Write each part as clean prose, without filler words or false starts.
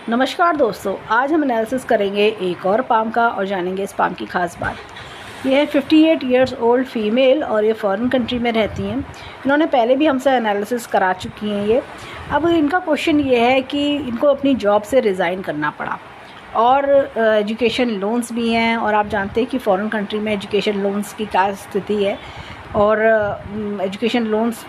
नमस्कार दोस्तों, आज हम एनालिसिस करेंगे एक और पाम का और जानेंगे इस पाम की ख़ास बात। ये है 58 इयर्स ओल्ड फीमेल और ये फॉरेन कंट्री में रहती हैं। इन्होंने पहले भी हमसे एनालिसिस करा चुकी हैं ये। अब इनका क्वेश्चन ये है कि इनको अपनी जॉब से रिज़ाइन करना पड़ा और एजुकेशन लोन्स भी हैं और आप जानते हैं कि फ़ॉरेन कंट्री में एजुकेशन लोन्स की क्या स्थिति है और एजुकेशन लोन्स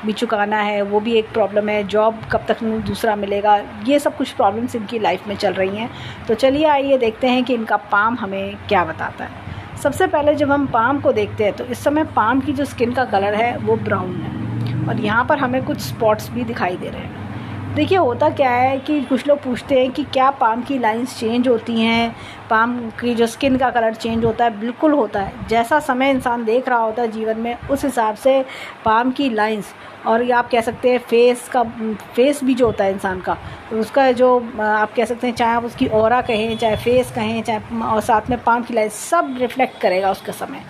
भी चुकाना है, वो भी एक प्रॉब्लम है। जॉब कब तक दूसरा मिलेगा, ये सब कुछ प्रॉब्लम्स इनकी लाइफ में चल रही हैं। तो चलिए आइए देखते हैं कि इनका पाम हमें क्या बताता है। सबसे पहले जब हम पाम को देखते हैं तो इस समय पाम की जो स्किन का कलर है वो ब्राउन है और यहाँ पर हमें कुछ स्पॉट्स भी दिखाई दे रहे हैं। देखिए होता क्या है कि कुछ लोग पूछते हैं कि क्या पाम की लाइंस चेंज होती हैं, पाम की जो स्किन का कलर चेंज होता है। बिल्कुल होता है, जैसा समय इंसान देख रहा होता है जीवन में उस हिसाब से पाम की लाइंस और ये आप कह सकते हैं फेस भी जो होता है इंसान का, उसका जो आप कह सकते हैं, चाहे आप उसकी ऑरा कहें, चाहे फेस कहें, चाहे और साथ में पाम की लाइंस, सब रिफ्लेक्ट करेगा उसका समय,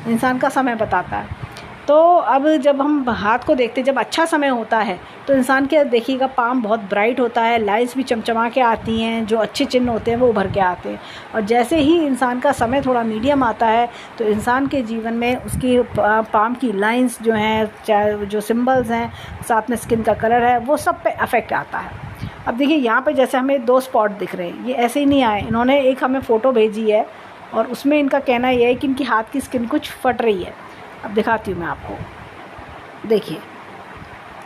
इंसान का समय बताता है। तो अब जब हम हाथ को देखते हैं, जब अच्छा समय होता है तो इंसान के देखिएगा पाम बहुत ब्राइट होता है, लाइंस भी चमचमा के आती हैं, जो अच्छे चिन्ह होते हैं वो उभर के आते हैं। और जैसे ही इंसान का समय थोड़ा मीडियम आता है तो इंसान के जीवन में उसकी पाम की लाइंस जो हैं, चाहे जो सिंबल्स हैं, साथ में स्किन का कलर है, वो सब पे अफेक्ट आता है। अब देखिए यहाँ पे जैसे हमें 2 स्पॉट दिख रहे हैं, ये ऐसे ही नहीं आए, इन्होंने एक हमें फ़ोटो भेजी है और उसमें इनका कहना यह है कि इनकी हाथ की स्किन कुछ फट रही है। अब दिखाती हूँ मैं आपको, देखिए।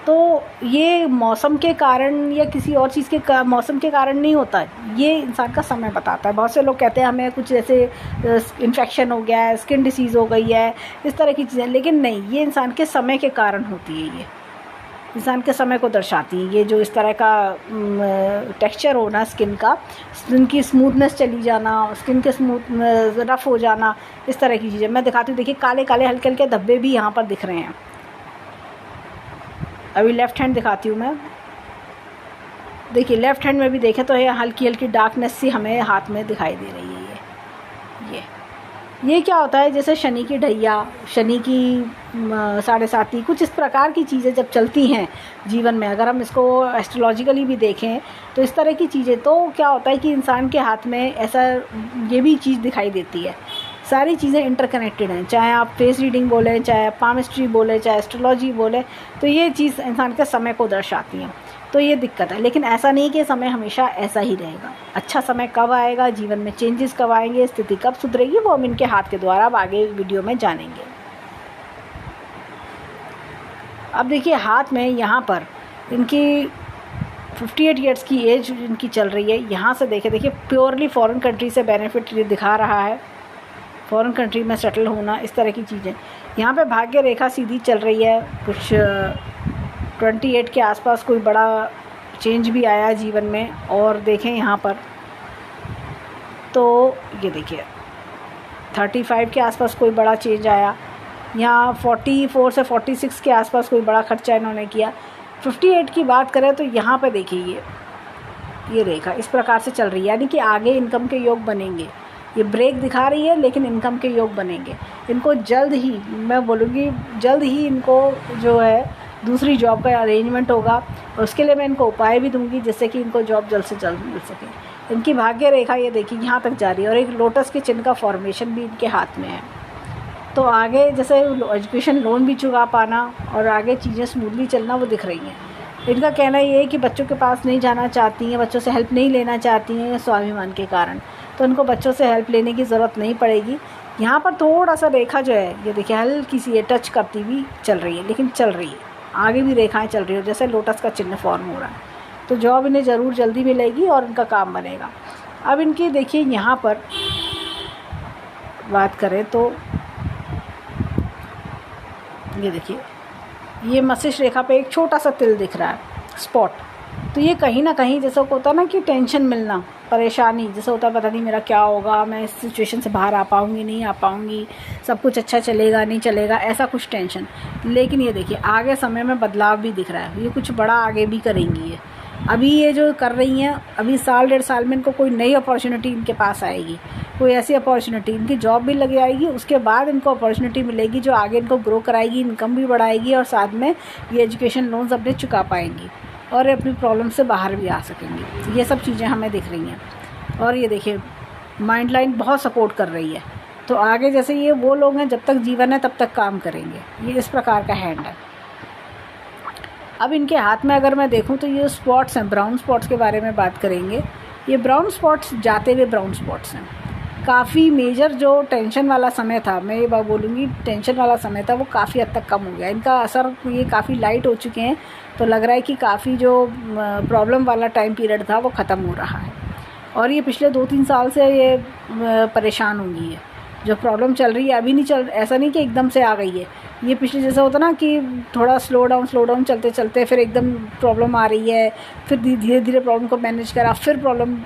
तो ये मौसम के कारण या किसी और चीज़ के मौसम के कारण नहीं होता, ये इंसान का समय बताता है। बहुत से लोग कहते हैं हमें कुछ जैसे इन्फेक्शन हो गया है, स्किन डिसीज़ हो गई है, इस तरह की चीज़ें, लेकिन नहीं, ये इंसान के समय के कारण होती है। ये इंसान के समय को दर्शाती है। ये जो इस तरह का टेक्सचर होना स्किन का, स्किन की स्मूथनेस चली जाना, स्किन के स्मूथ रफ़ हो जाना, इस तरह की चीज़ें मैं दिखाती हूँ। देखिए काले काले हल्के हल्के धब्बे भी यहाँ पर दिख रहे हैं। अभी लेफ़्ट हैंड दिखाती हूँ मैं, देखिए लेफ़्ट हैंड में भी देखें तो ये हल्की हल्की डार्कनेस सी हमें हाथ में दिखाई दे रही है। ये क्या होता है, जैसे शनि की ढैया, शनि की 7.5 कुछ इस प्रकार की चीज़ें जब चलती हैं जीवन में, अगर हम इसको एस्ट्रोलॉजिकली भी देखें तो इस तरह की चीज़ें, तो क्या होता है कि इंसान के हाथ में ऐसा ये भी चीज़ दिखाई देती है। सारी चीज़ें इंटरकनेक्टेड हैं, चाहे आप फेस रीडिंग बोलें, चाहे पामिस्ट्री बोलें, चाहे एस्ट्रोलॉजी बोलें, तो ये चीज़ इंसान के समय को दर्शाती हैं। तो ये दिक्कत है, लेकिन ऐसा नहीं कि समय हमेशा ऐसा ही रहेगा। अच्छा समय कब आएगा, जीवन में चेंजेस कब आएंगे, स्थिति कब सुधरेगी, वो हम इनके हाथ के द्वारा अब आगे वीडियो में जानेंगे। अब देखिए हाथ में यहाँ पर इनकी 58 ईयर्स की एज इनकी चल रही है। यहाँ से देखिए प्योरली फॉरेन कंट्री से बेनिफिट ये दिखा रहा है, फॉरेन कंट्री में सेटल होना, इस तरह की चीज़ें। यहाँ पे भाग्य रेखा सीधी चल रही है, कुछ 28 के आसपास कोई बड़ा चेंज भी आया जीवन में। और देखें यहाँ पर तो ये देखिए 35 के आसपास कोई बड़ा चेंज आया, यहाँ 44 से 46 के आसपास कोई बड़ा खर्चा इन्होंने किया। 58 की बात करें तो यहाँ पे देखिए ये रेखा इस प्रकार से चल रही है, यानी कि आगे इनकम के योग बनेंगे। ये ब्रेक दिखा रही है लेकिन इनकम के योग बनेंगे। इनको जल्द ही, मैं बोलूँगी जल्द ही, इनको जो है दूसरी जॉब का अरेंजमेंट होगा और उसके लिए मैं इनको उपाय भी दूंगी जिससे कि इनको जॉब जल्द से जल्द मिल सके। इनकी भाग्य रेखा ये देखिए यहाँ तक जा रही है और एक लोटस के चिन्ह का फॉर्मेशन भी इनके हाथ में है। तो आगे जैसे एजुकेशन लोन भी चुका पाना और आगे चीज़ें स्मूथली चलना वो दिख रही हैं। इनका कहना ये है कि बच्चों के पास नहीं जाना चाहती हैं, बच्चों से हेल्प नहीं लेना चाहती हैं स्वाभिमान के कारण, तो उनको बच्चों से हेल्प लेने की ज़रूरत नहीं पड़ेगी। यहाँ पर थोड़ा सा रेखा जो है ये देखिए हल्की सी ये टच करती हुई चल रही है, लेकिन चल रही है, आगे भी रेखाएं चल रही हो जैसे लोटस का चिन्ह फॉर्म हो रहा है। तो जॉब इन्हें ज़रूर जल्दी मिलेगी और इनका काम बनेगा। अब इनकी देखिए यहाँ पर बात करें तो ये देखिए ये मस्तिष्क रेखा पे एक छोटा सा तिल दिख रहा है, स्पॉट। तो ये कहीं ना कहीं जैसा होता है ना कि टेंशन मिलना, परेशानी, जैसे होता है पता नहीं मेरा क्या होगा, मैं इस सिचुएशन से बाहर आ पाऊँगी नहीं आ पाऊँगी, सब कुछ अच्छा चलेगा नहीं चलेगा, ऐसा कुछ टेंशन। लेकिन ये देखिए आगे समय में बदलाव भी दिख रहा है, ये कुछ बड़ा आगे भी करेंगी। ये अभी ये जो कर रही हैं, अभी 1.5 साल में इनको कोई नई अपॉर्चुनिटी इनके पास आएगी, कोई ऐसी अपॉर्चुनिटी, इनकी जॉब भी लग जाएगी, उसके बाद इनको अपॉर्चुनिटी मिलेगी जो आगे इनको ग्रो कराएगी, इनकम भी बढ़ाएगी और साथ में ये एजुकेशन लोन्स अपने चुका पाएंगी। और अपनी प्रॉब्लम से बाहर भी आ सकेंगे। ये सब चीज़ें हमें दिख रही हैं। और ये देखिए माइंड लाइन बहुत सपोर्ट कर रही है। तो आगे जैसे ये वो लोग हैं, जब तक जीवन है तब तक काम करेंगे। ये इस प्रकार का हैंड है। अब इनके हाथ में अगर मैं देखूं तो ये स्पॉट्स हैं, ब्राउन स्पॉट्स के बारे में बात करेंगे। ये ब्राउन स्पॉट्स जाते हुए ब्राउन स्पॉट्स हैं। काफ़ी मेजर जो टेंशन वाला समय था, मैं ये बात बोलूँगी, टेंशन वाला समय था, वो काफ़ी हद तक कम हो गया। इनका असर ये काफ़ी लाइट हो चुके हैं। तो लग रहा है कि काफ़ी जो प्रॉब्लम वाला टाइम पीरियड था वो ख़त्म हो रहा है। और ये पिछले 2-3 साल से ये परेशान होंगी है। जो प्रॉब्लम चल रही है अभी नहीं चल, ऐसा नहीं कि एकदम से आ गई है। ये पिछले जैसा होता ना कि थोड़ा स्लो डाउन चलते चलते फिर एकदम प्रॉब्लम आ रही है, फिर धीरे धीरे प्रॉब्लम को मैनेज करा, फिर प्रॉब्लम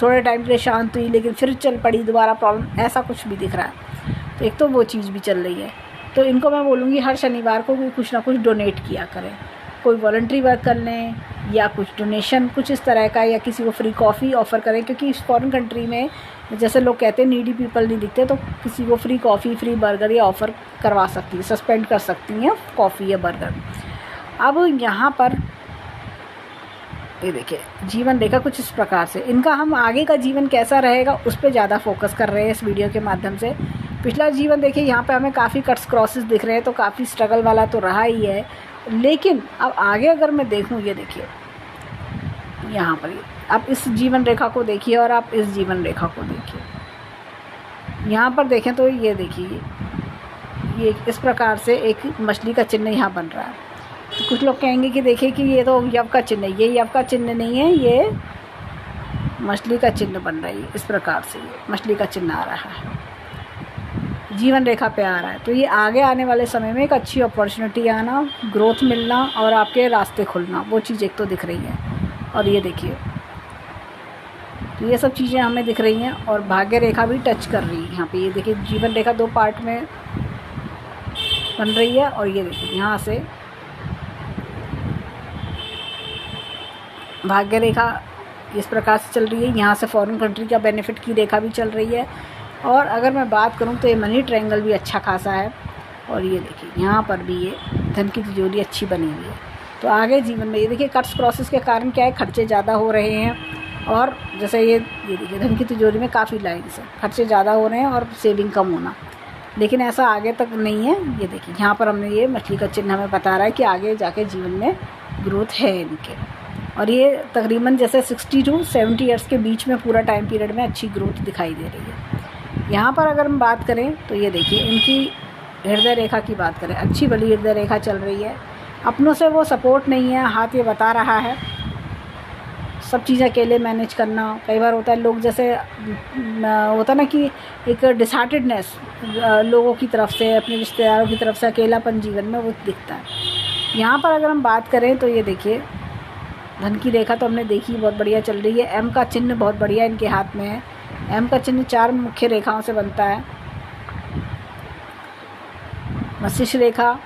थोड़े टाइम के लिए शांत हुई, लेकिन फिर चल पड़ी दोबारा प्रॉब्लम, ऐसा कुछ भी दिख रहा है। तो एक तो वो चीज़ भी चल रही है। तो इनको मैं बोलूँगी हर शनिवार को कुछ ना कुछ डोनेट किया करें। कोई वॉलंटरी वर्क कर लें या कुछ डोनेशन कुछ इस तरह का, या किसी को फ्री कॉफ़ी ऑफ़र करें। क्योंकि इस फॉरेन कंट्री में जैसे लोग कहते हैं नीडी पीपल नहीं दिखते, तो किसी को फ्री कॉफ़ी, फ्री बर्गर या ऑफ़र करवा सकती है, सस्पेंड कर सकती हैं कॉफ़ी या बर्गर। अब यहाँ पर ये देखिए जीवन रेखा कुछ इस प्रकार से, इनका हम आगे का जीवन कैसा रहेगा उस पर ज़्यादा फोकस कर रहे हैं इस वीडियो के माध्यम से। पिछला जीवन देखिए यहाँ पे हमें काफ़ी कट्स क्रॉसेस दिख रहे हैं, तो काफ़ी स्ट्रगल वाला तो रहा ही है। लेकिन अब आगे अगर मैं देखूँ, ये देखिए यहाँ पर आप इस जीवन रेखा को देखिए और आप इस जीवन रेखा को देखिए। यहाँ पर देखें तो ये देखिए ये इस प्रकार से एक मछली का चिन्ह यहाँ बन रहा है। तो कुछ लोग कहेंगे कि देखिए कि ये तो यव का चिन्ह है। ये यव का चिन्ह नहीं है, ये मछली का चिन्ह बन रहा है। इस प्रकार से ये मछली का चिन्ह आ रहा है, जीवन रेखा पे आ रहा है। तो ये आगे आने वाले समय में एक अच्छी अपॉर्चुनिटी आना, ग्रोथ मिलना और आपके रास्ते खुलना, वो चीज़ एक तो दिख रही है। और ये देखिए तो ये सब चीज़ें हमें दिख रही हैं। और भाग्य रेखा भी टच कर रही है यहाँ पे। ये देखिए जीवन रेखा 2 पार्ट में बन रही है। और ये देखिए यहाँ से भाग्य रेखा इस प्रकार से चल रही है। यहाँ से फॉरेन कंट्री का बेनिफिट की रेखा भी चल रही है। और अगर मैं बात करूँ तो ये मनी ट्रायंगल भी अच्छा खासा है। और ये देखिए यहाँ पर भी ये धन की तिजोरी अच्छी बनी हुई है। तो आगे जीवन में ये देखिए कट्स क्रॉसेस के कारण क्या है, खर्चे ज़्यादा हो रहे हैं। और जैसे ये देखिए धन की तिजोरी में काफ़ी लाइन्स है, खर्चे ज़्यादा हो रहे हैं और सेविंग कम होना। लेकिन ऐसा आगे तक नहीं है। ये देखिए यहाँ पर हमने ये मछली का चिन्ह हमें बता रहा है कि आगे जाके जीवन में ग्रोथ है इनके। और ये तकरीबन जैसे 60 to 70 ईयर्स के बीच में पूरा टाइम पीरियड में अच्छी ग्रोथ दिखाई दे रही है। यहाँ पर अगर हम बात करें तो ये देखिए इनकी हृदय रेखा की बात करें, अच्छी बड़ी हृदय रेखा चल रही है। अपनों से वो सपोर्ट नहीं है, हाथ ये बता रहा है। सब चीज़ें अकेले मैनेज करना, कई बार होता है लोग जैसे होता ना कि एक डिसहार्टेडनेस लोगों की तरफ से, अपने रिश्तेदारों की तरफ से, अकेलापन जीवन में वो दिखता है। यहाँ पर अगर हम बात करें तो ये देखिए धन की रेखा तो हमने देखी, बहुत बढ़िया चल रही है। एम का चिन्ह बहुत बढ़िया इनके हाथ में है। एम का चिन्ह 4 मुख्य रेखाओं से बनता है, मस्तिष्क रेखा,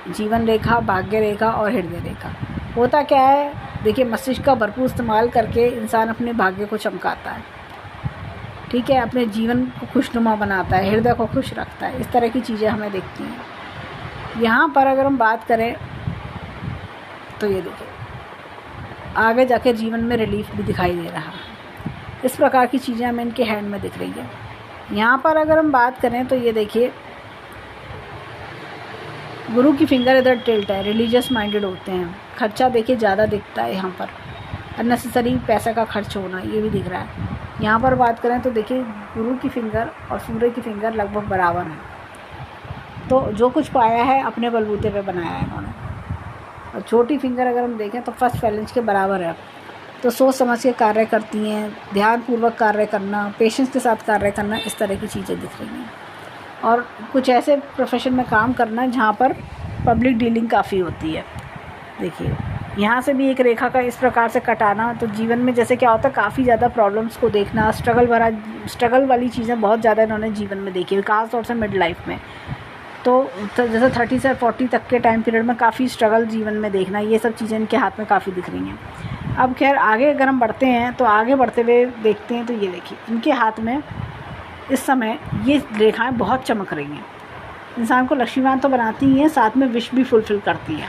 जीवन रेखा, भाग्य रेखा और हृदय रेखा। होता क्या है देखिए, मस्तिष्क का भरपूर इस्तेमाल करके इंसान अपने भाग्य को चमकाता है, ठीक है, अपने जीवन को खुशनुमा बनाता है, हृदय को खुश रखता है। इस तरह की चीज़ें हमें दिखती हैं। यहाँ पर अगर हम बात करें तो ये देखिए आगे जाके जीवन में रिलीफ भी दिखाई दे रहा है। इस प्रकार की चीज़ें हमें इनके हैंड में दिख रही है। यहाँ पर अगर हम बात करें तो ये देखिए गुरु की फिंगर इधर टिल्ट है, रिलीजियस माइंडेड होते हैं। खर्चा देखिए ज़्यादा दिखता है यहाँ पर, अननेसेसरी पैसा का खर्च होना ये भी दिख रहा है। यहाँ पर बात करें तो देखिए गुरु की फिंगर और सूर्य की फिंगर लगभग बराबर है। तो जो कुछ पाया है अपने बलबूते पे बनाया है इन्होंने। और छोटी फिंगर अगर हम देखें तो फर्स्ट फैलेंज के बराबर है। तो सोच समझ के कार्य करती हैं, ध्यानपूर्वक कार्य करना, पेशेंस के साथ कार्य करना, इस तरह की चीज़ें दिख रही हैं। और कुछ ऐसे प्रोफेशन में काम करना जहाँ पर पब्लिक डीलिंग काफ़ी होती है। देखिए यहाँ से भी एक रेखा का इस प्रकार से कटाना, तो जीवन में जैसे क्या होता है काफ़ी ज़्यादा प्रॉब्लम्स को देखना, स्ट्रगल वाली चीज़ें बहुत ज़्यादा इन्होंने जीवन में देखी है, खास तौर से मिड लाइफ में। तो जैसे 30 से 40 तक के टाइम पीरियड में काफ़ी स्ट्रगल जीवन में देखना, ये सब चीज़ें इनके हाथ में काफ़ी दिख रही हैं। अब खैर आगे अगर हम बढ़ते हैं तो आगे बढ़ते हुए देखते हैं तो ये देखिए इनके हाथ में इस समय ये रेखाएं बहुत चमक रही हैं। इंसान को लक्ष्मीवान तो बनाती ही हैं, साथ में विश भी फुलफ़िल करती हैं।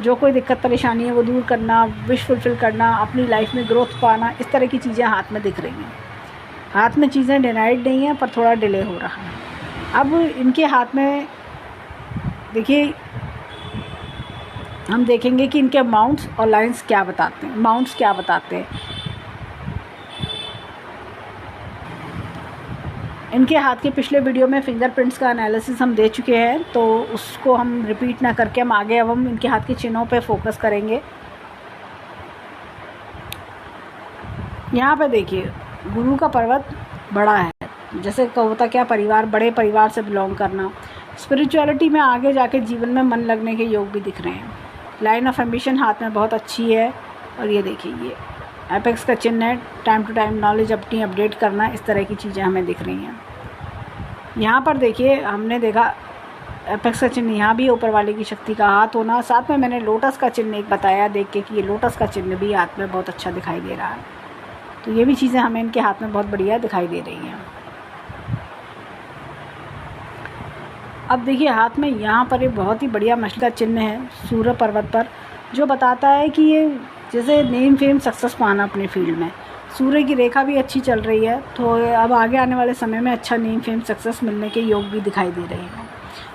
जो कोई दिक्कत परेशानी है वो दूर करना, विश फुलफ़िल करना, अपनी लाइफ में ग्रोथ पाना, इस तरह की चीज़ें हाथ में दिख रही हैं। हाथ में चीज़ें डिनाइड नहीं हैं, पर थोड़ा डिले हो रहा है। अब इनके हाथ में देखिए, हम देखेंगे कि इनके माउंट्स और लाइंस क्या बताते हैं, माउंट्स क्या बताते हैं। इनके हाथ के पिछले वीडियो में फिंगरप्रिंट्स का एनालिसिस हम दे चुके हैं, तो उसको हम रिपीट ना करके हम आगे अब हम इनके हाथ के चिन्हों पे फोकस करेंगे। यहाँ पे देखिए, गुरु का पर्वत बड़ा है, जैसे होता क्या, परिवार, बड़े परिवार से बिलोंग करना, स्पिरिचुअलिटी में आगे जाके जीवन में मन लगने के योग भी दिख रहे हैं। लाइन ऑफ एम्बिशन हाथ में बहुत अच्छी है। और ये देखिए, ये एपेक्स का चिन्ह है, टाइम टू टाइम नॉलेज अपनी अपडेट करना, इस तरह की चीज़ें हमें दिख रही हैं। यहाँ पर देखिए, हमने देखा एपेक्स का चिन्ह, यहाँ भी ऊपर वाले की शक्ति का हाथ होना। साथ में मैंने लोटस का चिन्ह एक बताया देख के कि ये लोटस का चिन्ह भी हाथ में बहुत अच्छा दिखाई दे रहा है। तो ये भी चीज़ें हमें इनके हाथ में बहुत बढ़िया दिखाई दे रही हैं। अब देखिए, हाथ में यहाँ पर एक बहुत ही बढ़िया मछली का चिन्ह है सूर्य पर्वत पर, जो बताता है कि ये जैसे नेम फेम सक्सेस पाना अपने फील्ड में। सूर्य की रेखा भी अच्छी चल रही है, तो अब आगे आने वाले समय में अच्छा नेम फेम सक्सेस मिलने के योग भी दिखाई दे रहे हैं।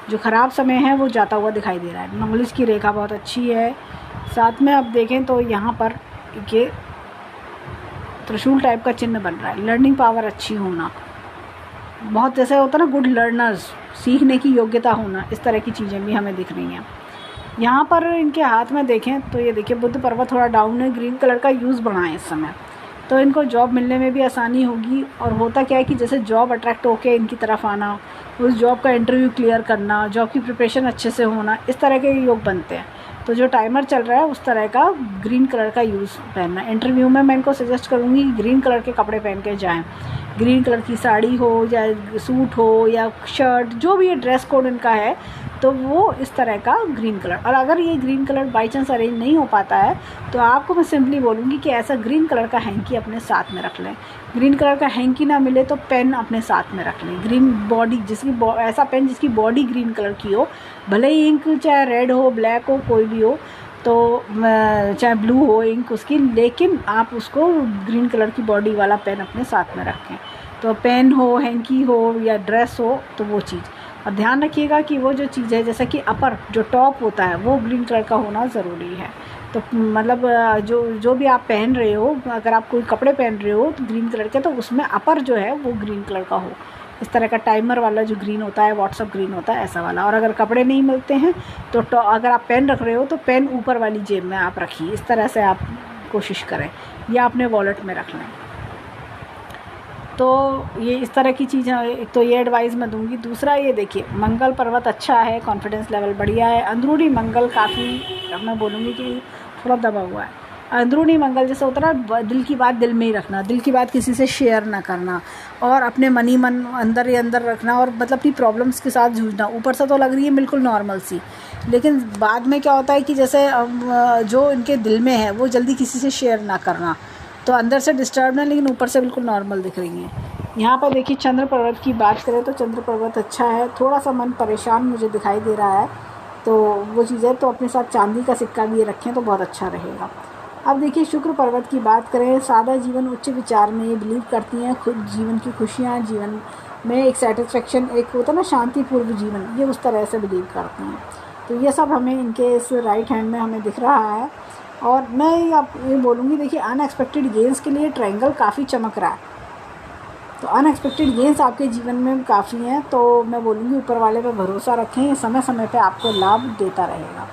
जो ख़राब समय है वो जाता हुआ दिखाई दे रहा है। नॉलेज की रेखा बहुत अच्छी है। साथ में अब देखें तो यहाँ पर ये त्रिशूल टाइप का चिन्ह बन रहा है। लर्निंग पावर अच्छी होना, बहुत जैसे होता है ना, गुड लर्नर्स, सीखने की योग्यता होना, इस तरह की चीज़ें भी हमें दिख रही हैं। यहाँ पर इनके हाथ में देखें तो ये देखिए, बुध पर्वत थोड़ा डाउन है, ग्रीन कलर का यूज़ बढ़ा है इस समय, तो इनको जॉब मिलने में भी आसानी होगी। और होता क्या है कि जैसे जॉब अट्रैक्ट होके इनकी तरफ आना, उस जॉब का इंटरव्यू क्लियर करना, जॉब की प्रिपरेशन अच्छे से होना, इस तरह के योग बनते हैं। तो जो टाइमर चल रहा है उस तरह का ग्रीन कलर का यूज़ पहनना। इंटरव्यू में मैं इनको सजेस्ट करूँगी ग्रीन कलर के कपड़े पहन के जाएँ। ग्रीन कलर की साड़ी हो या सूट हो या शर्ट, जो भी ये ड्रेस कोड इनका है, तो वो इस तरह का ग्रीन कलर। और अगर ये green colour by chance arrange नहीं हो पाता है तो आपको मैं सिंपली बोलूँगी कि ऐसा ग्रीन कलर का हैंकी अपने साथ में रख लें। ग्रीन कलर का हैंकी ना मिले तो पेन अपने साथ में रख लें। ग्रीन बॉडी जिसकी ऐसा पेन जिसकी बॉडी ग्रीन कलर की हो, भले ही इंक चाहे रेड हो, ब्लैक हो, कोई भी हो, तो चाहे ब्लू हो इंक उसकी, लेकिन आप उसको ग्रीन कलर की बॉडी वाला पेन अपने साथ में रखें। तो पेन हो, हैंकी हो या ड्रेस हो, तो वो चीज़। और ध्यान रखिएगा कि वो जो चीज़ है, जैसे कि अपर जो टॉप होता है वो ग्रीन कलर का होना ज़रूरी है। तो मतलब जो भी आप पहन रहे हो, अगर आप कोई कपड़े पहन रहे हो तो ग्रीन कलर के, तो उसमें अपर जो है वो ग्रीन कलर का हो। इस तरह का टाइमर वाला जो ग्रीन होता है, व्हाट्सअप ग्रीन होता है, ऐसा वाला। और अगर कपड़े नहीं मिलते हैं तो अगर आप पेन रख रहे हो तो पेन ऊपर वाली जेब में आप रखिए। इस तरह से आप कोशिश करें, या अपने वॉलेट में रख लें। तो ये इस तरह की चीज़ें, एक तो ये एडवाइस मैं दूंगी। दूसरा, ये देखिए, मंगल पर्वत अच्छा है, कॉन्फिडेंस लेवल बढ़िया है। अंदरूनी मंगल काफ़ी, मैं बोलूँगी कि थोड़ा दबा हुआ है। अंदरूनी मंगल जैसे होता है ना, दिल की बात दिल में ही रखना, दिल की बात किसी से शेयर ना करना, और अपने मन ही मन अंदर ही अंदर रखना, और मतलब अपनी प्रॉब्लम्स के साथ जूझना। ऊपर से तो लग रही है बिल्कुल नॉर्मल सी, लेकिन बाद में क्या होता है कि जैसे जो इनके दिल में है वो जल्दी किसी से शेयर ना करना। तो अंदर से डिस्टर्ब है, लेकिन ऊपर से बिल्कुल नॉर्मल दिख रही हैं। यहाँ पर देखिए, चंद्र पर्वत की बात करें तो चंद्र पर्वत अच्छा है। थोड़ा सा मन परेशान मुझे दिखाई दे रहा है, तो वो चीज़ है, तो अपने साथ चांदी का सिक्का भी रखें तो बहुत अच्छा रहेगा। अब देखिए, शुक्र पर्वत की बात करें, सादा जीवन उच्च विचार में ये बिलीव करती हैं। खुद जीवन की खुशियाँ, जीवन में एक सेटिस्फेक्शन, एक होता है ना शांतिपूर्व जीवन, ये उस तरह से बिलीव करती हैं। तो ये सब हमें इनके इस राइट हैंड में हमें दिख रहा है। और मैं ये बोलूँगी, देखिए, अनएक्सपेक्टेड गेंस के लिए ट्रायंगल काफ़ी चमक रहा है, तो अनएक्सपेक्टेड गेंस आपके जीवन में काफ़ी हैं। तो मैं बोलूँगी ऊपर वाले पे भरोसा रखें, समय समय पे आपको लाभ देता रहेगा।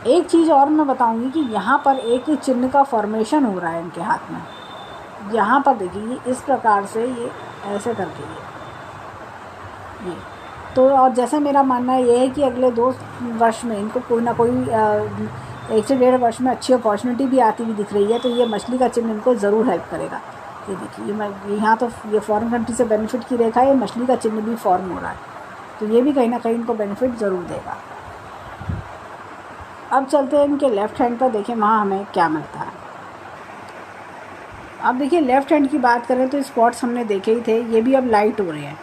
एक चीज़ और मैं बताऊँगी कि यहाँ पर एक चिन्ह का फॉर्मेशन हो रहा है इनके हाथ में। यहाँ पर देखिए, ये इस प्रकार से, ये ऐसे करके ये तो। और जैसे मेरा मानना ये है कि अगले 2 वर्ष में इनको कोई ना कोई 1 से 1.5 वर्ष में अच्छी अपॉर्चुनिटी भी आती हुई दिख रही है। तो ये मछली का चिन्ह इनको ज़रूर हेल्प करेगा। ये देखिए, ये यहाँ तो ये फॉरेन कंट्री से बेनिफिट की रेखा है, मछली का चिन्ह भी फॉर्म हो रहा है, तो ये भी कहीं ना कहीं इनको बेनिफिट ज़रूर देगा। अब चलते हैं इनके लेफ़्ट हैंड पर, देखें वहाँ हमें क्या मिलता है। अब देखिए, लेफ़्ट हैंड की बात करें तो स्पॉट्स हमने देखे ही थे, ये भी अब लाइट हो रहे हैं,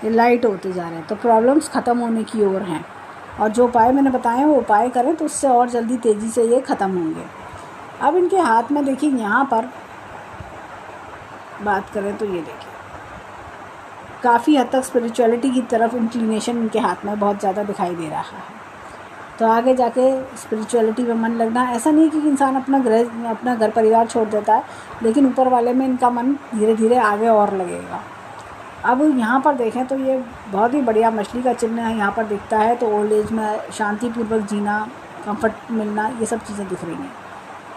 ये लाइट होते जा रहे हैं, तो प्रॉब्लम्स ख़त्म होने की ओर हैं। और जो उपाय मैंने बताए वो उपाय करें तो उससे और जल्दी तेज़ी से ये ख़त्म होंगे। अब इनके हाथ में देखिए, यहाँ पर बात करें तो ये देखिए काफ़ी हद तक स्पिरिचुअलिटी की तरफ इंक्लिनेशन इनके हाथ में बहुत ज़्यादा दिखाई दे रहा है। तो आगे जाके स्पिरिचुअलिटी में मन लगना, ऐसा नहीं कि इंसान अपना घर परिवार छोड़ देता है, लेकिन ऊपर वाले में इनका मन धीरे धीरे आगे और लगेगा। अब यहाँ पर देखें तो ये बहुत ही बढ़िया मछली का चिन्ह है यहाँ पर दिखता है। तो ओल्ड एज में शांतिपूर्वक जीना, कंफर्ट मिलना, ये सब चीज़ें दिख रही हैं।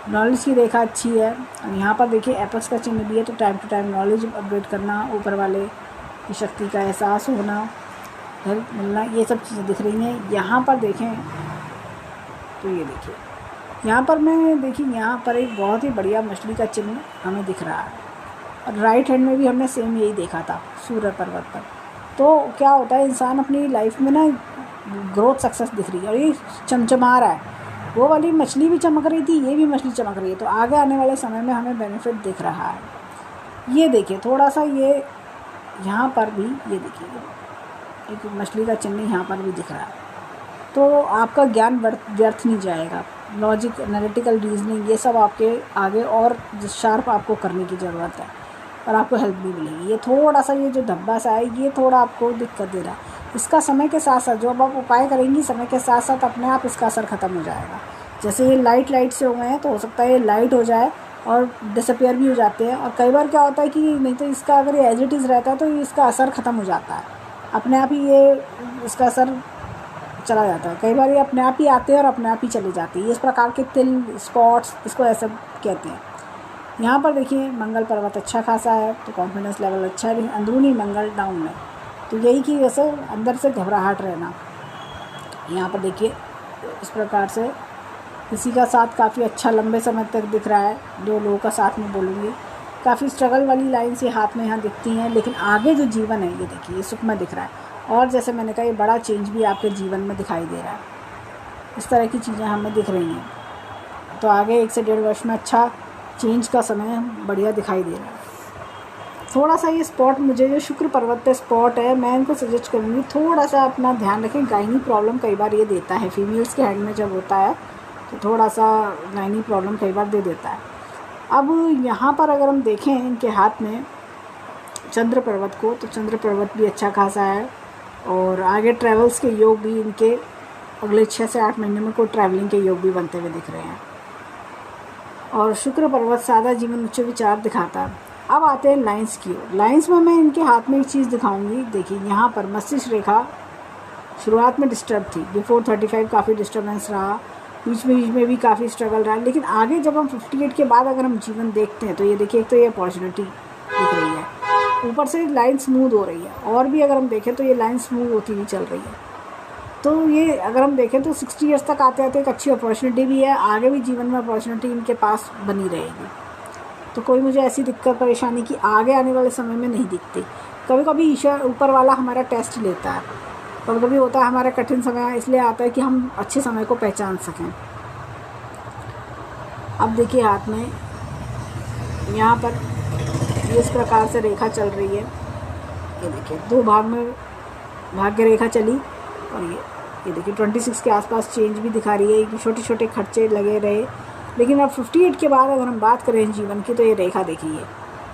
नॉलेज की रेखा अच्छी है। और यहाँ पर देखिए एपेक्स का चिन्ह भी है, तो time to time knowledge update करना, ऊपर वाले की शक्ति का एहसास होना, हेल्प मिलना, ये सब चीज़ें दिख रही हैं। यहाँ पर देखें तो ये देखिए यहाँ पर एक बहुत ही बढ़िया मछली का चिन्ह हमें दिख रहा है। और राइट हैंड में भी हमने सेम यही देखा था सूर्य पर्वत पर। तो क्या होता है, इंसान अपनी लाइफ में ना ग्रोथ सक्सेस दिख रही है और ये चमचमा रहा है। वो वाली मछली भी चमक रही थी, ये भी मछली चमक रही है। तो आगे आने वाले समय में हमें बेनिफिट दिख रहा है। ये देखिए थोड़ा सा ये यहाँ पर भी ये देखिए एक मछली का चिन्ह यहाँ पर भी दिख रहा है। तो आपका ज्ञान व्यर्थ नहीं जाएगा। लॉजिक, एनालिटिकल रीजनिंग, ये सब आपके आगे और शार्प आपको करने की ज़रूरत है और आपको हेल्प भी मिलेगी। ये थोड़ा सा ये जो धब्बा सा है, ये थोड़ा आपको दिक्कत दे रहा है। इसका समय के साथ साथ जो अब आप उपाय करेंगी, समय के साथ साथ अपने आप इसका असर ख़त्म हो जाएगा। जैसे ये लाइट से हो गए हैं, तो हो सकता है ये लाइट हो जाए और डिसअपियर भी हो जाते हैं। और कई बार क्या होता है कि नहीं तो इसका अगर ये एज इट इज़ रहता है तो इसका असर ख़त्म हो जाता है, अपने आप ही ये इसका असर चला जाता है। कई बार ये अपने आप ही आते हैं और अपने आप ही चले जाते हैं। ये इस प्रकार के तिल, स्पॉट्स, इसको ऐसा कहते हैं। यहाँ पर देखिए मंगल पर्वत अच्छा खासा है, तो कॉन्फिडेंस लेवल अच्छा है, लेकिन अंदरूनी मंगल डाउन है। तो यही कि वैसे अंदर से घबराहट रहना। यहाँ पर देखिए इस प्रकार से किसी का साथ काफ़ी अच्छा लंबे समय तक दिख रहा है। 2 लोगों का साथ में बोलूँगी। काफ़ी स्ट्रगल वाली लाइन्स ये हाथ में यहाँ दिखती हैं, लेकिन आगे जो जीवन है ये देखिए ये सुख में दिख रहा है। और जैसे मैंने कहा, ये बड़ा चेंज भी आपके जीवन में दिखाई दे रहा है। इस तरह की चीज़ें हमें दिख रही हैं। तो आगे 1 से 1.5 वर्ष में अच्छा चेंज का समय बढ़िया दिखाई दे रहा है। थोड़ा सा ये स्पॉट, मुझे जो शुक्र पर्वत पे स्पॉट है, मैं इनको सजेस्ट करूँगी थोड़ा सा अपना ध्यान रखें। गायनी प्रॉब्लम कई बार ये देता है, फीमेल्स के हैंड में जब होता है तो थोड़ा सा गायनी प्रॉब्लम कई बार दे देता है। अब यहाँ पर अगर हम देखें इनके हाथ में चंद्र पर्वत को, तो चंद्र पर्वत भी अच्छा खासा है। और आगे ट्रैवल्स के योग भी इनके अगले 6 से 8 महीने में कोई ट्रैवलिंग के योग भी बनते हुए दिख रहे हैं। और शुक्र पर्वत सादा जीवन उच्च विचार दिखाता है। अब आते हैं लाइंस की ओर। लाइंस में मैं इनके हाथ में एक चीज़ दिखाऊंगी। देखिए यहाँ पर मस्तिष्क रेखा शुरुआत में डिस्टर्ब थी, बिफोर 35 काफ़ी डिस्टर्बेंस रहा, बीच में भी काफ़ी स्ट्रगल रहा। लेकिन आगे जब हम 58 के बाद अगर हम जीवन देखते हैं तो ये देखिए एक तो ये अपॉर्चुनिटी दिख रही है, ऊपर से लाइन स्मूथ हो रही है। और भी अगर हम देखें तो ये लाइन स्मूथ होती हुई चल रही है। तो ये अगर हम देखें तो 60 ईयर्स तक आते आते एक अच्छी अपॉर्चुनिटी भी है। आगे भी जीवन में अपॉर्चुनिटी इनके पास बनी रहेगी। तो कोई मुझे ऐसी दिक्कत परेशानी की आगे आने वाले समय में नहीं दिखती। कभी कभी ईश्वर ऊपर वाला हमारा टेस्ट लेता है, कभी कभी होता है हमारा कठिन समय इसलिए आता है कि हम अच्छे समय को पहचान सकें। अब देखिए हाथ में यहाँ पर ये इस प्रकार से रेखा चल रही है। ये देखिए 2 भाग में भाग्य रेखा चली और ये देखिए 26 के आसपास चेंज भी दिखा रही है कि छोटे छोटे खर्चे लगे रहे। लेकिन अब 58 के बाद अगर हम बात करें जीवन की, तो ये रेखा देखिए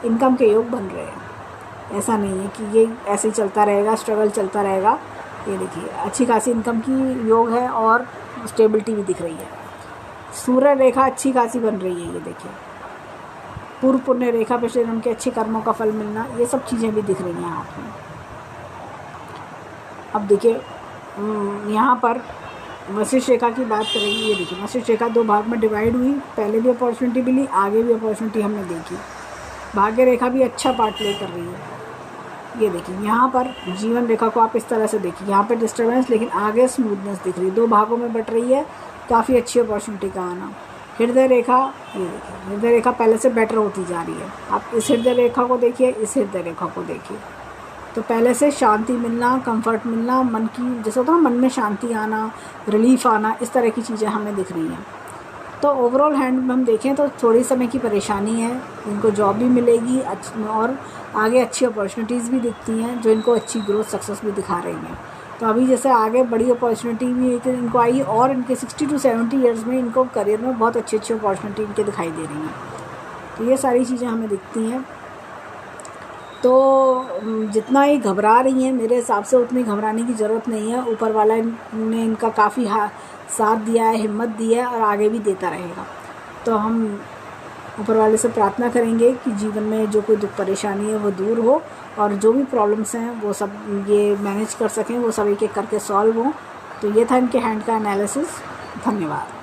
इनकम के योग बन रहे हैं। ऐसा नहीं है कि ये ऐसे ही चलता रहेगा, स्ट्रगल चलता रहेगा। ये देखिए अच्छी खासी इनकम की योग है और स्टेबिलिटी भी दिख रही है। सूर्य रेखा अच्छी खासी बन रही है। ये देखिए पूर्व पुण्य रेखा पे जन्म के अच्छे कर्मों का फल मिलना, ये सब चीज़ें भी दिख रही हैं हाथ में। अब देखिए यहाँ पर मस्तिष्क रेखा की बात करेंगे। ये देखिए मस्तिष्क रेखा 2 भाग में डिवाइड हुई, पहले भी अपॉर्चुनिटी मिली, आगे भी अपॉर्चुनिटी हमने देखी। भाग्य रेखा भी अच्छा पार्ट प्ले कर रही है। ये देखिए यहाँ पर जीवन रेखा को आप इस तरह से देखिए, यहाँ पे डिस्टर्बेंस लेकिन आगे स्मूथनेस दिख रही है। 2 भागों में बट रही है, काफ़ी अच्छी अपॉर्चुनिटी का आना। हृदय रेखा, ये देखिए हृदय रेखा पहले से बेटर होती जा रही है। आप इस हृदय रेखा को देखिए, इस हृदय रेखा को देखिए, तो पहले से शांति मिलना, कंफर्ट मिलना, मन की जैसे होता है मन में शांति आना, रिलीफ आना, इस तरह की चीज़ें हमें दिख रही हैं। तो ओवरऑल हैंड में हम देखें तो थोड़ी समय की परेशानी है, इनको जॉब भी मिलेगी और आगे अच्छी अपॉर्चुनिटीज़ भी दिखती हैं जो इनको अच्छी ग्रोथ सक्सेस भी दिखा रही हैं। तो अभी जैसे आगे बड़ी अपॉर्चुनिटी भी इनको आई और इनके 60 to 70 ईयर्स में इनको करियर में बहुत अच्छी अपॉर्चुनिटी इनके दिखाई दे रही हैं। तो ये सारी चीज़ें हमें दिखती हैं। तो जितना ही घबरा रही हैं मेरे हिसाब से उतनी घबराने की ज़रूरत नहीं है। ऊपर वाला ने इनका काफ़ी साथ दिया है, हिम्मत दी है और आगे भी देता रहेगा। तो हम ऊपर वाले से प्रार्थना करेंगे कि जीवन में जो कोई दुख परेशानी है वो दूर हो और जो भी प्रॉब्लम्स हैं वो सब ये मैनेज कर सकें, वो सब एक एक करके सॉल्व हों। तो ये था इनके हैंड का एनालिसिस। धन्यवाद।